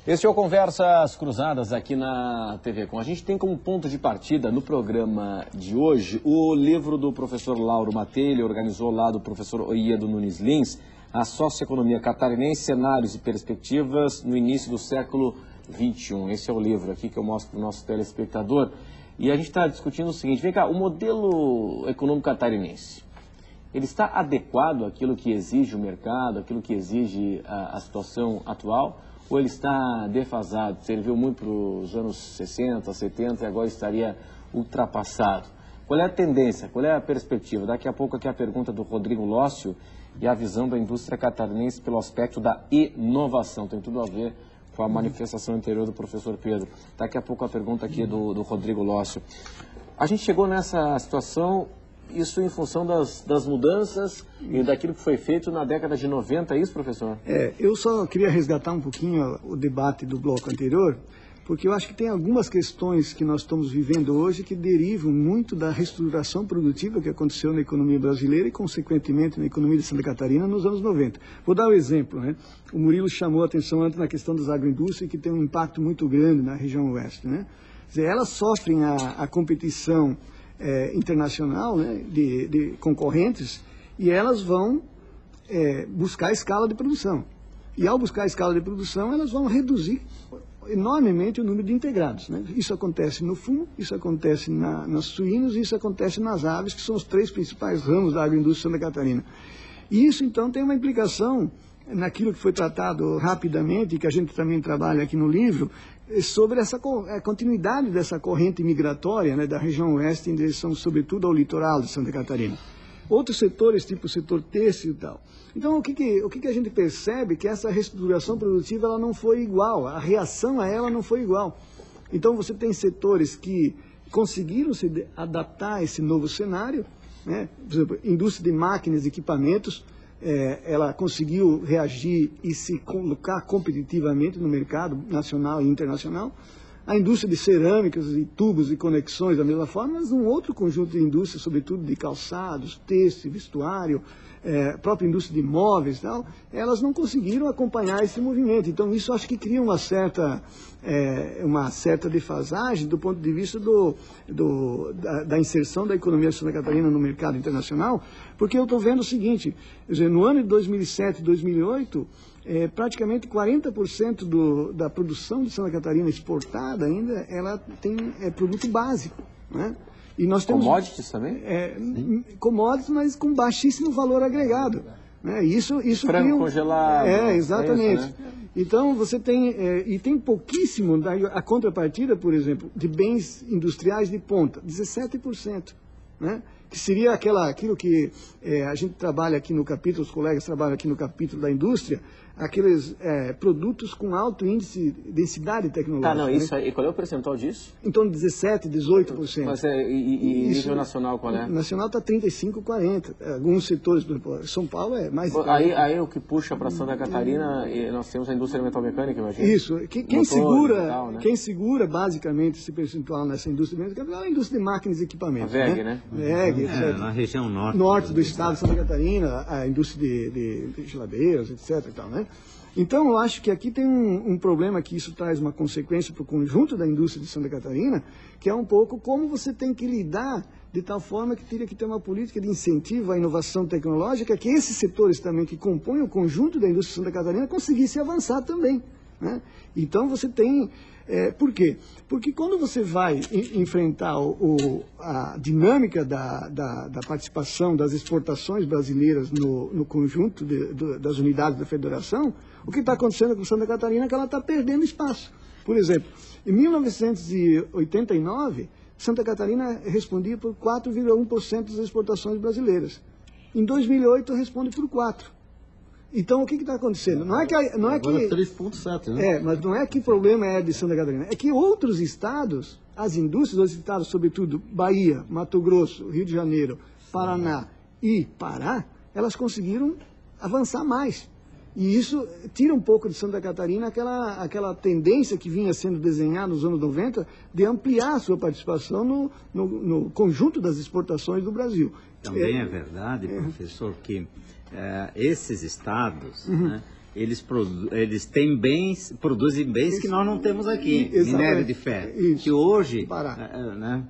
Este é o Conversas Cruzadas aqui na TV Com. A gente tem como ponto de partida no programa de hoje o livro do professor Lauro Matei. Ele organizou lá do professor Oiedo Nunes Lins, A Socioeconomia Catarinense, Cenários e Perspectivas no Início do Século XXI. Esse é o livro aqui que eu mostro para o nosso telespectador. E a gente está discutindo o seguinte, vem cá, o modelo econômico catarinense, ele está adequado àquilo que exige o mercado, àquilo que exige a situação atual? Ou ele está defasado, serviu muito para os anos 60, 70 e agora estaria ultrapassado? Qual é a tendência, qual é a perspectiva? Daqui a pouco aqui a pergunta do Rodrigo Lócio e a visão da indústria catarinense pelo aspecto da inovação. Tem tudo a ver com a manifestação anterior do professor Pedro. Daqui a pouco a pergunta aqui do Rodrigo Lócio. A gente chegou nessa situação, isso em função das mudanças e daquilo que foi feito na década de 90, é isso, professor? Eu só queria resgatar um pouquinho o debate do bloco anterior, porque eu acho que tem algumas questões que nós estamos vivendo hoje que derivam muito da reestruturação produtiva que aconteceu na economia brasileira e, consequentemente, na economia de Santa Catarina nos anos 90. Vou dar um exemplo, né? O Murilo chamou a atenção antes na questão das agroindústrias, que tem um impacto muito grande na região oeste, né? Quer dizer, elas sofrem a competição internacional, né, de concorrentes, e elas vão buscar a escala de produção. E ao buscar a escala de produção, elas vão reduzir enormemente o número de integrados, né? Isso acontece no fumo, isso acontece nas suínos e isso acontece nas aves, que são os três principais ramos da agroindústria de Santa Catarina. E isso, então, tem uma implicação naquilo que foi tratado rapidamente, e que a gente também trabalha aqui no livro, sobre essa continuidade dessa corrente migratória, né, da região oeste em direção, sobretudo, ao litoral de Santa Catarina. Outros setores, tipo o setor têxtil e tal. Então, o que a gente percebe? Que essa reestruturação produtiva ela não foi igual, a reação a ela não foi igual. Então, você tem setores que conseguiram se adaptar a esse novo cenário, né? Por exemplo, indústria de máquinas e equipamentos, ela conseguiu reagir e se colocar competitivamente no mercado nacional e internacional. A indústria de cerâmicas e tubos e conexões da mesma forma, mas um outro conjunto de indústrias, sobretudo de calçados, têxtil, vestuário, própria indústria de móveis e tal, elas não conseguiram acompanhar esse movimento. Então isso acho que cria uma certa defasagem do ponto de vista da inserção da economia de Santa Catarina no mercado internacional, porque eu estou vendo o seguinte, quer dizer, no ano de 2007 e 2008, praticamente 40% da produção de Santa Catarina exportada ainda, ela tem produto básico, né? E nós temos commodities também? Commodities, mas com baixíssimo valor agregado, né? Isso frango congelado. Exatamente. Isso, né? Então você tem, e tem pouquíssimo, a contrapartida, por exemplo, de bens industriais de ponta, 17%, né? Que seria aquilo que a gente trabalha aqui no capítulo, os colegas trabalham aqui no capítulo da indústria, aqueles produtos com alto índice de densidade tecnológica. Não, isso né? aí, qual é o percentual disso? Em torno de 17%, 18%. Mas nível nacional qual é? Nacional está 35%, 40%. Alguns setores, por exemplo, São Paulo é mais... Aí o que puxa para Santa Catarina, nós temos a indústria metalmecânica, imagina. Isso. Quem segura basicamente esse percentual nessa indústria metalmecânica é a indústria de máquinas e equipamentos. A VEG, né? VEG, etc. Na região norte do estado de Santa Catarina, a indústria de geladeiras, etc. E tal, né? Então, eu acho que aqui tem um problema que isso traz uma consequência para o conjunto da indústria de Santa Catarina, que é um pouco como você tem que lidar de tal forma que teria que ter uma política de incentivo à inovação tecnológica, que esses setores também que compõem o conjunto da indústria de Santa Catarina conseguissem avançar também, né? Então, você tem... por quê? Porque quando você vai enfrentar a dinâmica da participação das exportações brasileiras no conjunto das unidades da federação, o que está acontecendo com Santa Catarina é que ela está perdendo espaço. Por exemplo, em 1989, Santa Catarina respondia por 4,1% das exportações brasileiras. Em 2008, responde por 4%. Então, o que está acontecendo? Não é que... Agora 3,7, né? Mas não é que o problema é de Santa Catarina. É que outros estados, as indústrias dos estados, sobretudo Bahia, Mato Grosso, Rio de Janeiro, Paraná e Pará, elas conseguiram avançar mais. E isso tira um pouco de Santa Catarina aquela tendência que vinha sendo desenhada nos anos 90 de ampliar a sua participação no conjunto das exportações do Brasil. Também é verdade, professor, que esses estados, né, eles têm bens, produzem bens que nós não temos aqui. Minério de ferro. Que hoje, né,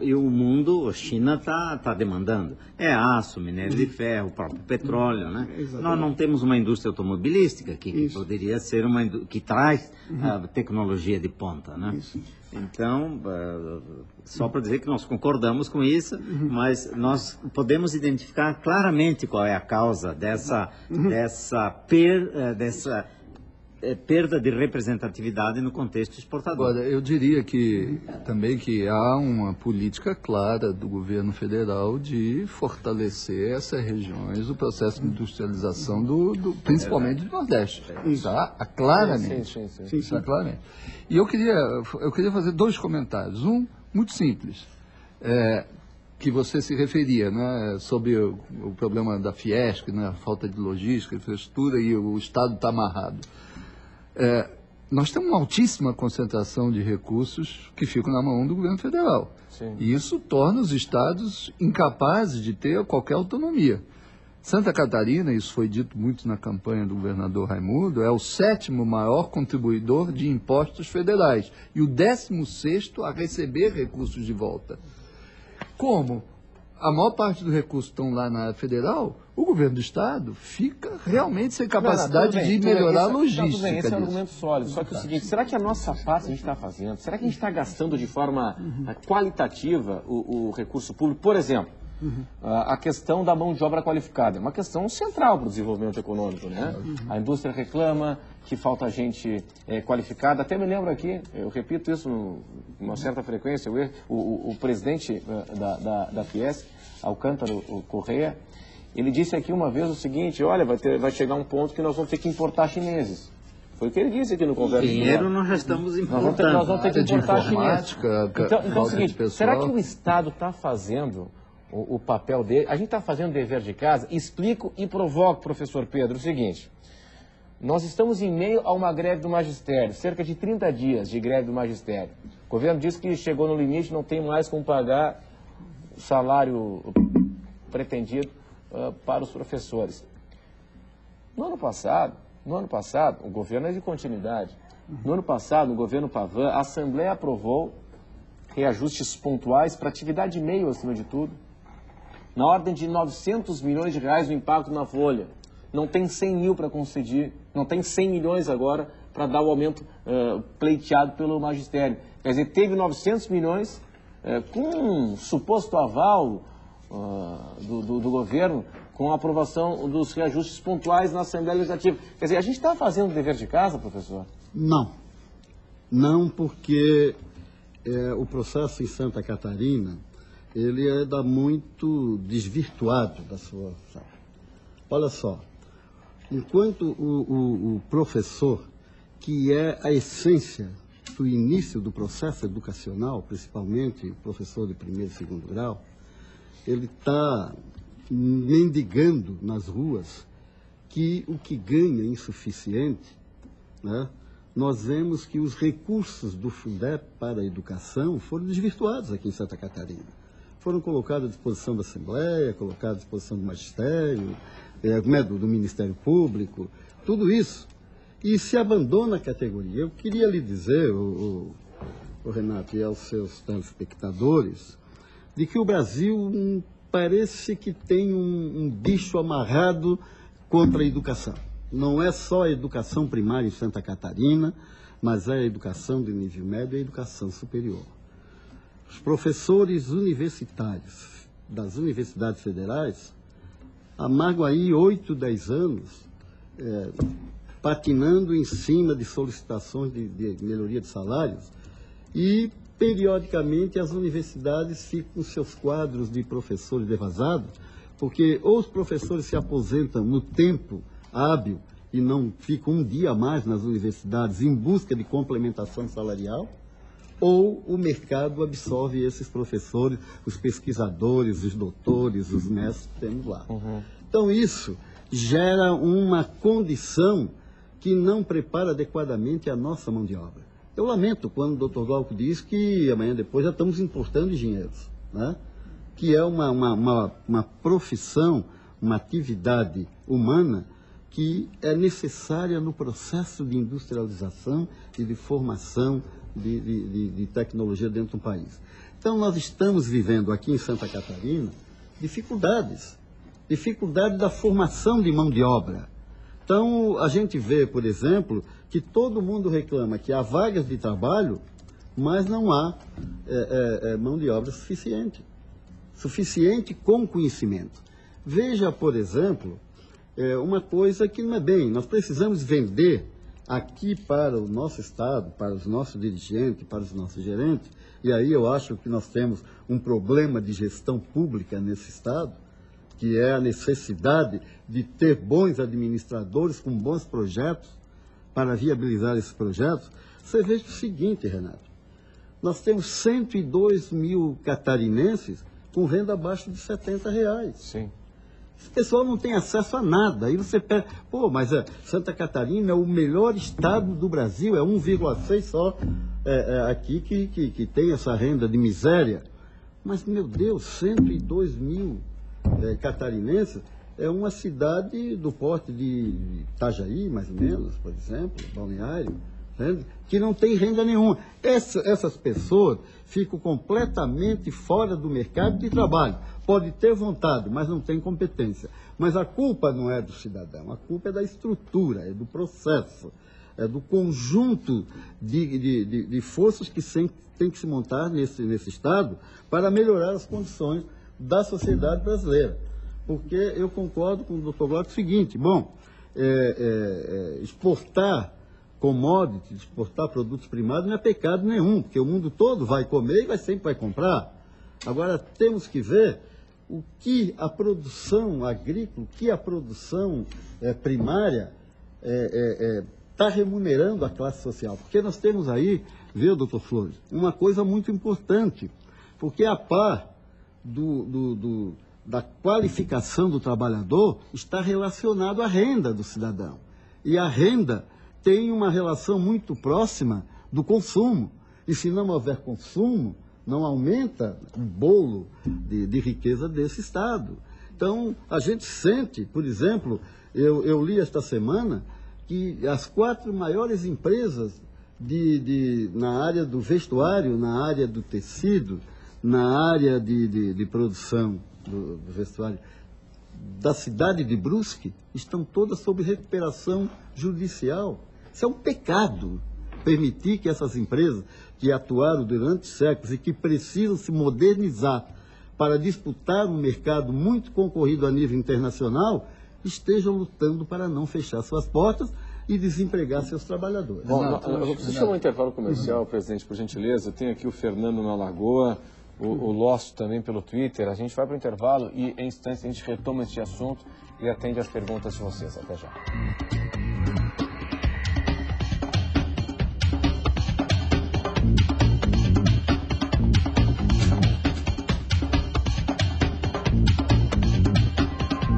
e o mundo, a China está demandando. É aço, minério de ferro, o próprio petróleo, né? Nós não temos uma indústria automobilística que poderia ser que traz a tecnologia de ponta, né? Então, só para dizer que nós concordamos com isso, mas nós podemos identificar claramente qual é a causa dessa perda de representatividade no contexto exportador. Agora, eu diria que também que há uma política clara do governo federal de fortalecer essas regiões, o processo de industrialização principalmente do Nordeste. Está claramente. Está claramente. E eu queria fazer 2 comentários. Um, muito simples, que você se referia, né, sobre o problema da Fiesc, né, a falta de logística, infraestrutura, e o Estado está amarrado. Nós temos uma altíssima concentração de recursos que ficam na mão do governo federal. E isso torna os estados incapazes de ter qualquer autonomia. Santa Catarina, isso foi dito muito na campanha do governador Raimundo, é o 7º maior contribuidor de impostos federais e o 16º a receber recursos de volta. Como a maior parte dos recursos estão lá na área federal, o governo do estado fica realmente sem capacidade de melhorar a logística. Tudo bem, esse é um argumento sólido. Só que é o seguinte, será que a nossa parte a gente está fazendo? Será que a gente está gastando de forma qualitativa o recurso público? Por exemplo, a questão da mão de obra qualificada é uma questão central para o desenvolvimento econômico, né? A indústria reclama que falta gente qualificada. Até me lembro aqui, eu repito isso com uma certa frequência, o presidente da Fiesc, Alcântara Correia, ele disse aqui uma vez o seguinte: olha, vai chegar um ponto que nós vamos ter que importar chineses. Foi o que ele disse aqui no Conversa. Dinheiro nós já estamos importando. Nós vamos ter que importar chineses. Então é o seguinte, pessoal. será que o Estado está fazendo o papel dele? A gente está fazendo o dever de casa? Explico e provoco, professor Pedro, o seguinte: nós estamos em meio a uma greve do magistério, cerca de 30 dias de greve do magistério. O governo disse que chegou no limite, não tem mais como pagar o salário pretendido para os professores. No ano passado, o governo é de continuidade. No ano passado, o governo Pavan, a Assembleia aprovou reajustes pontuais para atividade meio, acima de tudo, na ordem de 900 milhões de reais o impacto na folha. Não tem 100 mil para conceder, não tem 100 milhões agora para dar o aumento pleiteado pelo magistério. Quer dizer, teve 900 milhões com um suposto aval do governo, com a aprovação dos reajustes pontuais na Assembleia Legislativa. Quer dizer, a gente está fazendo o dever de casa, professor? Não. Não, porque o processo em Santa Catarina, ele é muito desvirtuado da sua... Olha só, enquanto o professor, que é a essência do início do processo educacional, principalmente o professor de 1º e 2º grau, ele está mendigando nas ruas que o que ganha é insuficiente, né? Nós vemos que os recursos do Fundeb para a educação foram desvirtuados aqui em Santa Catarina. Foram colocados à disposição da Assembleia, colocados à disposição do Magistério, do Ministério Público, tudo isso. E se abandona a categoria. Eu queria lhe dizer, o Renato, e aos seus telespectadores, de que o Brasil parece que tem um bicho amarrado contra a educação. Não é só a educação primária em Santa Catarina, mas é a educação de nível médio e a educação superior. Os professores universitários das universidades federais amargam aí 8, 10 anos patinando em cima de solicitações de melhoria de salários e, periodicamente, as universidades ficam com seus quadros de professores devasados, porque ou os professores se aposentam no tempo hábil e não ficam um dia a mais nas universidades em busca de complementação salarial, ou o mercado absorve esses professores, os pesquisadores, os doutores, os mestres que temos lá. Então isso gera uma condição que não prepara adequadamente a nossa mão de obra. Eu lamento quando o Dr. Glauco diz que amanhã depois já estamos importando engenheiros, né? Que é uma profissão, uma atividade humana que é necessária no processo de industrialização e de formação de tecnologia dentro do país. Então, nós estamos vivendo aqui em Santa Catarina dificuldade da formação de mão de obra. Então, a gente vê, por exemplo, que todo mundo reclama que há vagas de trabalho, mas não há mão de obra suficiente com conhecimento. Veja, por exemplo, uma coisa que não é bem, nós precisamos vender aqui para o nosso Estado, para os nossos dirigentes, para os nossos gerentes, e aí eu acho que nós temos um problema de gestão pública nesse Estado, que é a necessidade de ter bons administradores com bons projetos para viabilizar esses projetos. Você veja o seguinte, Renato, nós temos 102 mil catarinenses com renda abaixo de R$70. Sim. Esse pessoal não tem acesso a nada. Aí você pega, mas Santa Catarina é o melhor estado do Brasil, é 1,6 só aqui que tem essa renda de miséria. Mas, meu Deus, 102 mil catarinenses é uma cidade do porte de Itajaí, mais ou menos, por exemplo, Balneário, que não tem renda nenhuma. Essas pessoas ficam completamente fora do mercado de trabalho. Pode ter vontade, mas não tem competência. Mas a culpa não é do cidadão, a culpa é da estrutura, é do processo, é do conjunto de forças que tem que se montar nesse Estado para melhorar as condições da sociedade brasileira. Porque eu concordo com o Dr. Glauco o seguinte, exportar commodities, exportar produtos primários não é pecado nenhum, porque o mundo todo vai comer e sempre vai comprar. Agora, temos que ver o que a produção agrícola, o que a produção primária está remunerando a classe social. Porque nós temos aí, viu, doutor Flores, uma coisa muito importante, porque a par da qualificação do trabalhador está relacionado à renda do cidadão. E a renda tem uma relação muito próxima do consumo. E se não houver consumo, não aumenta o bolo de riqueza desse Estado. Então, a gente sente, por exemplo, eu li esta semana que as 4 maiores empresas na área do vestuário, na área do tecido, na área de produção do vestuário da cidade de Brusque, estão todas sob recuperação judicial. Isso é um pecado, permitir que essas empresas que atuaram durante séculos e que precisam se modernizar para disputar um mercado muito concorrido a nível internacional, estejam lutando para não fechar suas portas e desempregar seus trabalhadores. Bom, eu preciso chamar um intervalo comercial, presidente, por gentileza. Tem aqui o Fernando na Lagoa, o Lost também pelo Twitter. A gente vai para o intervalo e, em instantes, a gente retoma este assunto e atende as perguntas de vocês. Até já.